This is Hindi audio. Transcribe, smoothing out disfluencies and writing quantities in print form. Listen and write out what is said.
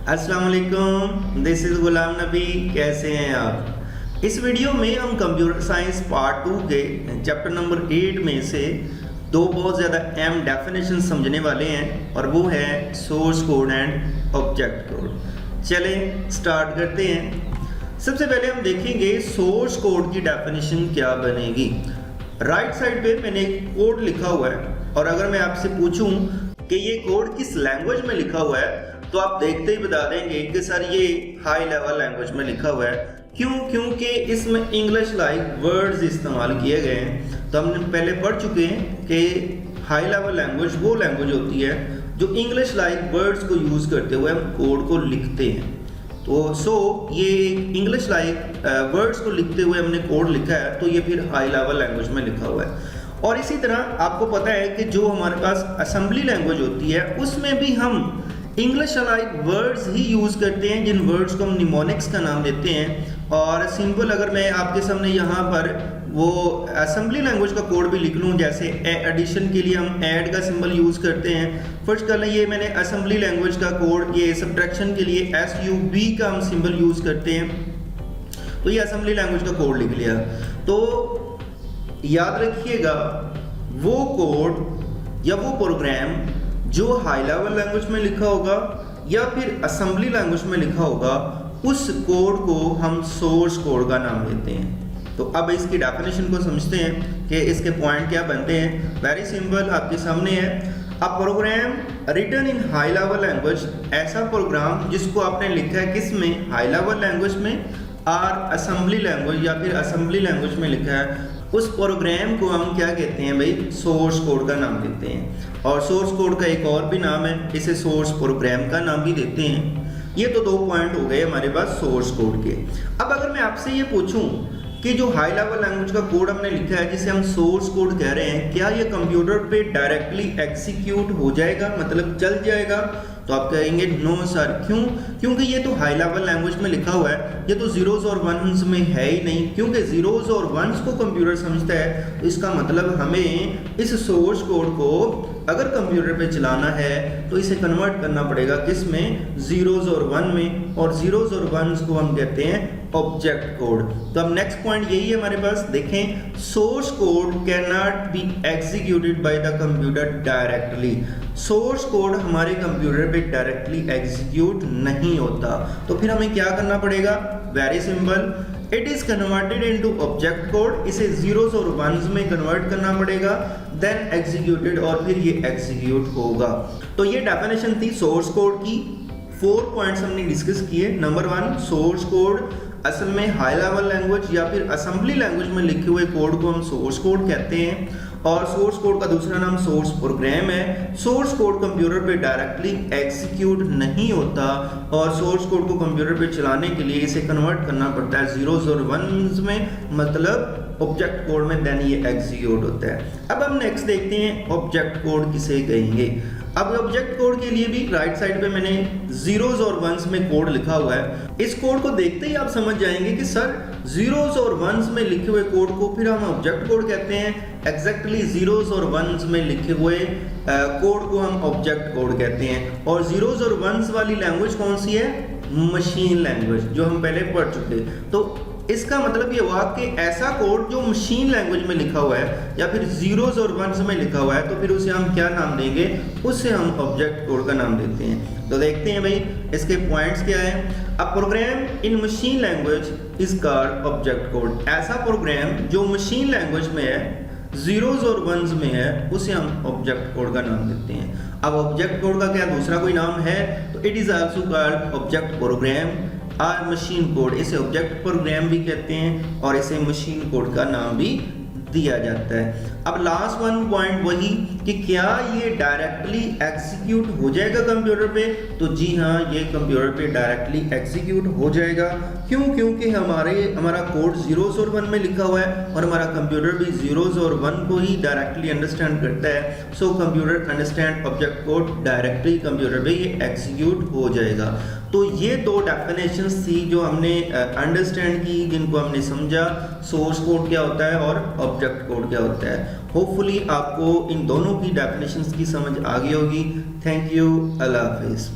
अस्सलाम वालेकुम, दिस इज़ गुलाम नबी। कैसे हैं आप? इस वीडियो में हम कंप्यूटर साइंस पार्ट 2 के चैप्टर नंबर 8 में से दो बहुत ज़्यादा अहम डेफिनेशन समझने वाले हैं और वो है source code and object code. चलें स्टार्ट करते हैं। सबसे पहले हम देखेंगे सोर्स कोड की डेफिनेशन क्या बनेगी। राइट साइड पे मैंने एक कोड लिखा हुआ है और अगर मैं आपसे पूछूं कि ये कोड किस लैंग्वेज में लिखा हुआ है तो आप देखते ही बता देंगे कि सर ये हाई लेवल लैंग्वेज में लिखा हुआ है। क्यों? क्योंकि इसमें इंग्लिश लाइक वर्ड्स इस्तेमाल किए गए हैं। तो हमने पहले पढ़ चुके हैं कि हाई लेवल लैंग्वेज वो लैंग्वेज होती है जो इंग्लिश लाइक वर्ड्स को यूज़ करते हुए हम कोड को लिखते हैं। तो ये इंग्लिश लाइक वर्ड्स को लिखते हुए हमने कोड लिखा है, तो ये फिर हाई लेवल लैंग्वेज में लिखा हुआ है। और इसी तरह आपको पता है कि जो हमारे पास असेंबली लैंग्वेज होती है उसमें भी हम इंग्लिश लाइक वर्ड्स ही यूज़ करते हैं, जिन वर्ड्स को हम निमोनिक्स का नाम देते हैं। और सिंपल अगर मैं आपके सामने यहाँ पर वो असेंबली लैंग्वेज का कोड भी लिख लूँ, जैसे एडिशन के लिए हम ऐड का सिंबल यूज़ करते हैं। फर्स्ट कर लें, ये मैंने असेंबली लैंग्वेज का कोड, ये सब्ट्रैक्शन के लिए SUB का हम सिंबल यूज़ करते हैं। तो ये असेंबली लैंग्वेज का कोड लिख लिया। तो याद रखिएगा वो कोड या वो प्रोग्राम जो हाई लेवल लैंग्वेज में लिखा होगा या फिर असेंबली लैंग्वेज में लिखा होगा, उस कोड को हम सोर्स कोड का नाम देते हैं। तो अब इसकी डेफिनेशन को समझते हैं कि इसके पॉइंट क्या बनते हैं। वेरी सिंपल, आपके सामने है a program written in high level language, ऐसा प्रोग्राम जिसको आपने लिखा है किस में, हाई लेवल लैंग्वेज में और असेंबली लैंग्वेज या फिर असेंबली लैंग्वेज में लिखा है, उस प्रोग्राम को हम क्या कहते हैं भाई, सोर्स कोड का नाम देते हैं। और सोर्स कोड का एक और भी नाम है, इसे सोर्स प्रोग्राम का नाम भी देते हैं। ये तो दो पॉइंट हो गए हमारे पास सोर्स कोड के। अब अगर मैं आपसे ये पूछूं कि जो हाई लेवल लैंग्वेज का कोड हमने लिखा है जिसे हम सोर्स कोड कह रहे हैं, क्या ये कंप्यूटर पे डायरेक्टली एग्जीक्यूट हो जाएगा, मतलब चल जाएगा? तो आप कहेंगे नो सर। क्यों? क्योंकि ये तो हाई लेवल लैंग्वेज में लिखा हुआ है, ये तो जीरोस और वंस में है ही नहीं। क्योंकि जीरोस और वंस को कंप्यूटर समझता है, तो इसका मतलब हमें इस सोर्स कोड को अगर कंप्यूटर पे चलाना है तो इसे कन्वर्ट करना पड़ेगा किस में, जीरोस और वन में। और जीरोस और वंस को हम कहते हैं ऑब्जेक्ट कोड। तो अब नेक्स्ट पॉइंट यही है हमारे पास, देखें, source code can not be executed by the computer directly. Source code हमारे कंप्यूटर पे डायरेक्टली एग्जीक्यूट नहीं होता। तो फिर हमें क्या करना पड़ेगा? Very simple, it is converted into object code, इसे जीरोस और वंस में कन्वर्ट करना पड़ेगा, देन एग्जीक्यूटेड, और फिर ये एग्जीक्यूट होगा। तो ये डेफिनेशन थी सोर्स कोड की। 4 पॉइंट्स हमने डिस्कस किए। नंबर 1, सोर्स कोड असल में हाई लेवल लैंग्वेज या फिर असेंबली लैंग्वेज में लिखे हुए कोड को हम सोर्स कोड कहते हैं। और सोर्स कोड का दूसरा नाम सोर्स प्रोग्राम है। सोर्स कोड कंप्यूटर पे डायरेक्टली एग्जीक्यूट नहीं होता और सोर्स कोड को कंप्यूटर पे चलाने के लिए इसे कन्वर्ट करना पड़ता है जीरोस और वंस में, मतलब ऑब्जेक्ट कोड में, देन ये एग्जीक्यूट होता है। अब हम नेक्स्ट देखते हैं ऑब्जेक्ट कोड किसे कहेंगे। अब ऑब्जेक्ट कोड के लिए भी राइट साइड पे मैंने जीरोस और वंस में कोड लिखा हुआ है। इस कोड को देखते ही आप समझ जाएंगे कि सर जीरोस और वंस में लिखे हुए कोड को फिर हम ऑब्जेक्ट कोड कहते हैं। एग्जैक्टली जीरोस और वंस में लिखे हुए कोड को हम ऑब्जेक्ट कोड कहते हैं। और जीरोस और वंस वाली लैंग्वेज कौन सी है? मशीन लैंग्वेज, जो हम पहले पढ़ चुके। तो इसका मतलब ये हुआ कि ऐसा कोड जो मशीन लैंग्वेज में लिखा हुआ है या फिर जीरोस और वंस में लिखा हुआ है, तो फिर उसे हम क्या नाम देंगे? उसे हम ऑब्जेक्ट कोड का नाम देते हैं। तो देखते हैं भाई इसके पॉइंट्स क्या है। A program in machine language is called object code. ऐसा प्रोग्राम जो मशीन लैंग्वेज में है, जीरोस और वंस में है, उसे हम ऑब्जेक्ट कोड का नाम देते हैं। अब ऑब्जेक्ट कोड का क्या दूसरा कोई नाम है? तो it is also called object program और मशीन कोड। इसे ऑब्जेक्ट प्रोग्राम भी कहते हैं और इसे मशीन कोड का नाम भी दिया जाता है। अब लास्ट वन पॉइंट वही कि क्या ये डायरेक्टली एग्जीक्यूट हो जाएगा कंप्यूटर पे? तो जी हाँ, ये कंप्यूटर पे डायरेक्टली एग्जीक्यूट हो जाएगा। क्यों? क्योंकि हमारा कोड जीरोस और वन में लिखा हुआ है और हमारा कंप्यूटर भी जीरोस और वन को ही डायरेक्टली अंडरस्टैंड करता है। So computer understand object code, directly computer पे ये एग्जीक्यूट हो जाएगा। तो ये दो डेफिनेशंस थी जो हमने अंडरस्टैंड की, जिनको हमने समझा, सोर्स कोड क्या होता है और ऑब्जेक्ट कोड क्या होता है। होपफुली आपको इन दोनों की डेफिनेशंस की समझ आ गई होगी। थैंक यू, अल्लाह हाफिज़।